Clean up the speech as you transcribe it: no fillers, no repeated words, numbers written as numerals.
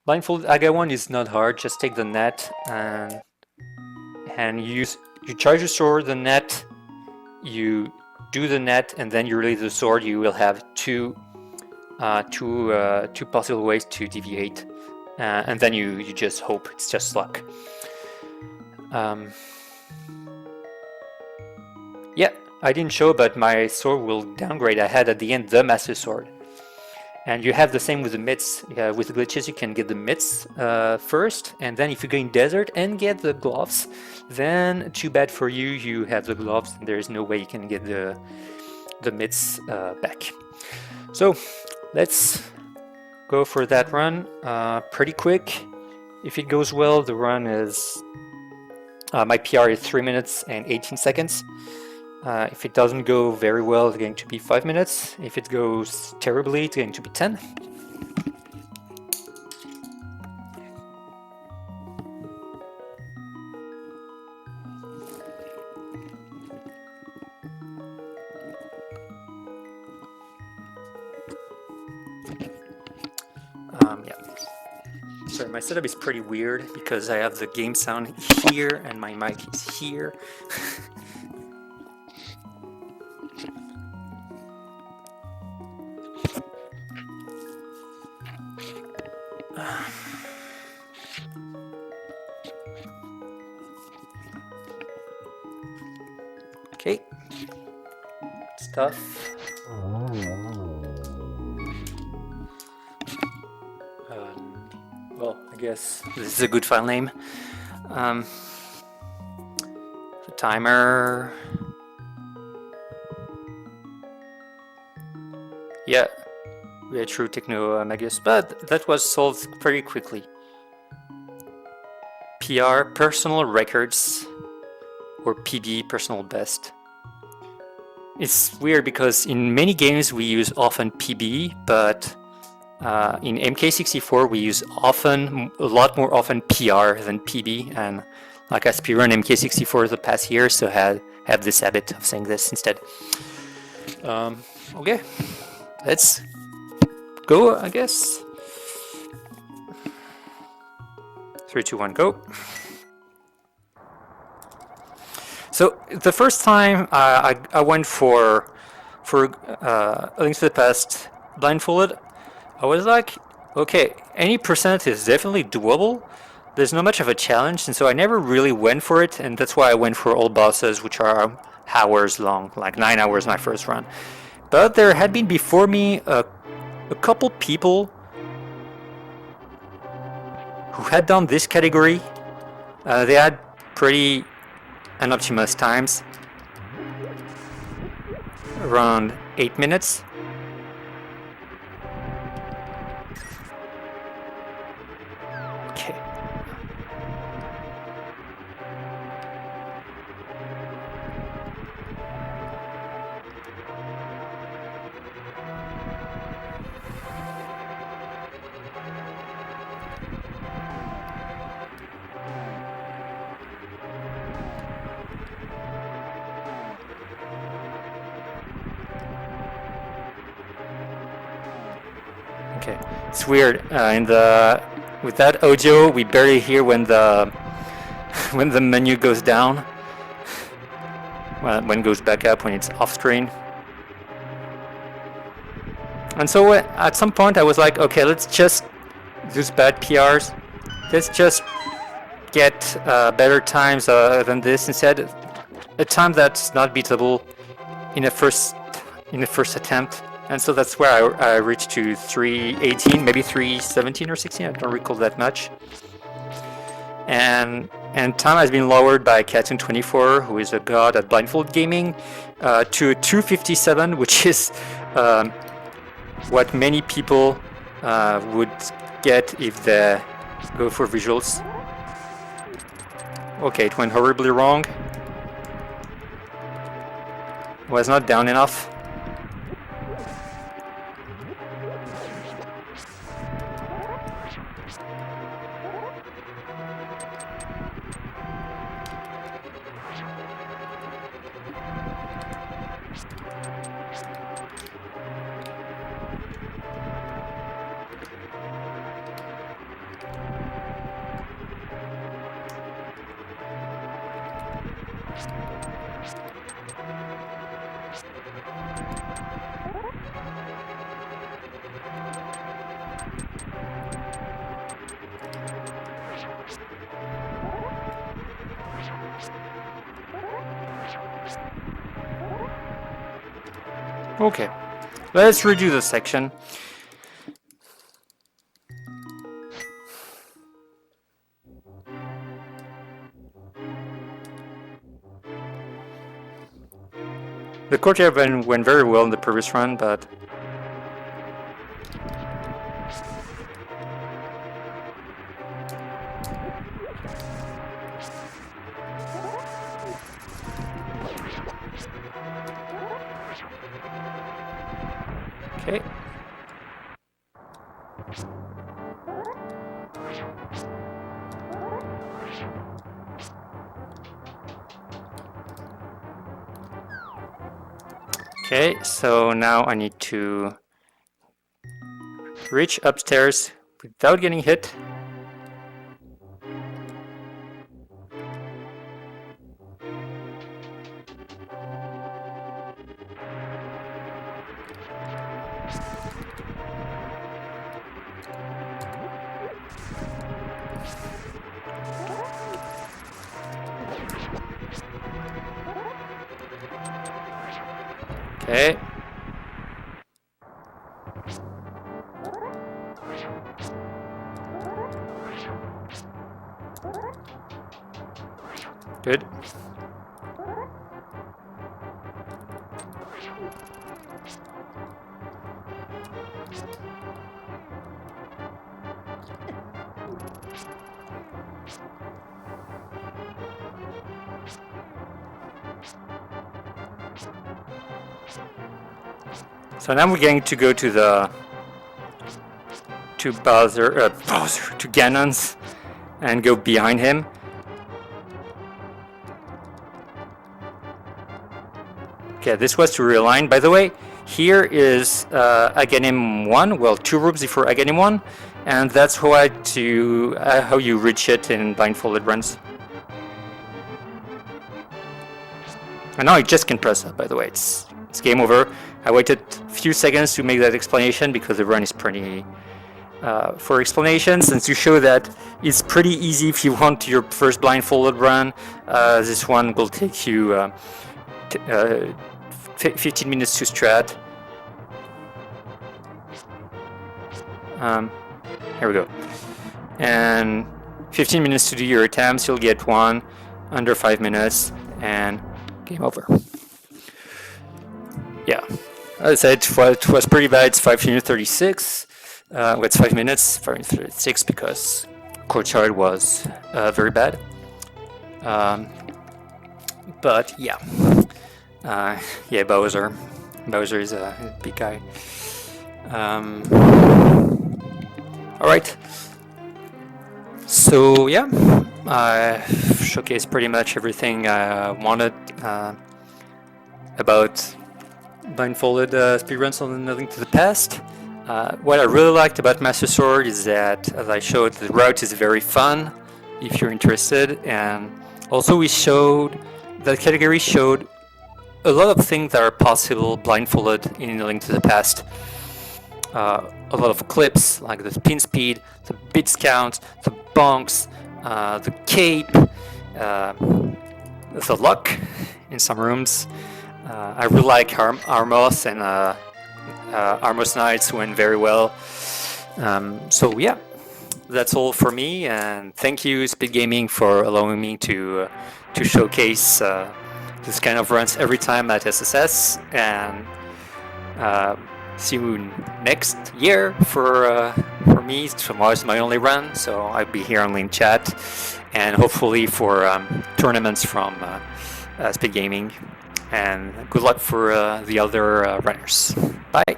Blindfolded Aga one is not hard. Just take the net and you charge your sword, the net, you do the net, and then you release the sword. You will have two possible ways to deviate, and then you just hope. It's just luck. Yeah, I didn't show, but my sword will downgrade. I had at the end the Master Sword. And you have the same with the mitts. With the glitches, you can get the mitts first, and then if you go in desert and get the gloves, then too bad for you, you have the gloves, and there's no way you can get the mitts back. So let's go for that run. Pretty quick. If it goes well, the run is... my PR is 3 minutes and 18 seconds. If it doesn't go very well, it's going to be 5 minutes. If it goes terribly, it's going to be 10. Yeah. Sorry, my setup is pretty weird because I have the game sound here and my mic is here. Okay, stuff. Well, I guess this is a good file name. The timer. Yeah, we had true techno magus, but that was solved very quickly. PR, personal records, or PB, personal best. It's weird because in many games we use often PB, but in MK64 we use a lot more often PR than PB, and like I speedrun MK64 the past year, so have this habit of saying this instead. Okay, let's go, I guess. 3, 2, 1, go. So the first time I went for A Link to the Past Blindfolded, I was like, okay, any percent is definitely doable. There's not much of a challenge, and so I never really went for it, and that's why I went for all bosses, which are hours long, like 9 hours my first run. But there had been before me a couple people who had done this category. They had pretty unoptimized times, around 8 minutes. Okay. Okay, it's weird. With that audio, we barely hear when the menu goes down. Well, when it goes back up when it's off screen. And so at some point I was like, okay, let's just use bad PRs. Let's just get better times than this instead. A time that's not beatable in the first attempt. And so that's where I reached to 3:18, maybe 3:17 or 16. I don't recall that much. And time has been lowered by Cartoon24, who is a god at Blindfolded Gaming, to 2:57, which is what many people would get if they go for visuals. Okay, it went horribly wrong. Was not down enough. Okay, let's redo the section. The courtyard went very well in the previous run, but okay. Okay, so now I need to reach upstairs without getting hit. Okay. Good. So now we're going to go to the to Ganon's and go behind him. Okay, this was to realign. By the way, here is Aghanim 1, well, 2 rooms before Aghanim 1, and that's how you reach it in blindfolded runs. And now I just can press that, by the way, it's game over. I waited a few seconds to make that explanation because the run is pretty... for explanations and to show that it's pretty easy if you want your first blindfolded run. This one will take you 15 minutes to strat. Here we go. And 15 minutes to do your attempts, you'll get one under 5 minutes and game over. Yeah, as I said, it was pretty bad. It's 5 minutes 36. It's 5 minutes, 5 minutes 36 because courtyard was very bad. But yeah. Yeah, Bowser is a big guy. Alright, so yeah, I showcased pretty much everything I wanted about blindfolded speedruns on A Link to the Past. What I really liked about Master Sword is that, as I showed, the route is very fun if you're interested, and also that category showed a lot of things that are possible blindfolded in A Link to the Past. A lot of clips like the spin speed, the bits count, the bonks, the cape, the luck in some rooms. I really like Armos, and Armos Knights went very well. So yeah, that's all for me, and thank you SpeedGaming for allowing me to showcase this kind of runs every time at SSS, and see you next year for me. Tomorrow's my only run, so I'll be here only in chat, and hopefully for tournaments from SpeedGaming. And good luck for the other runners. Bye.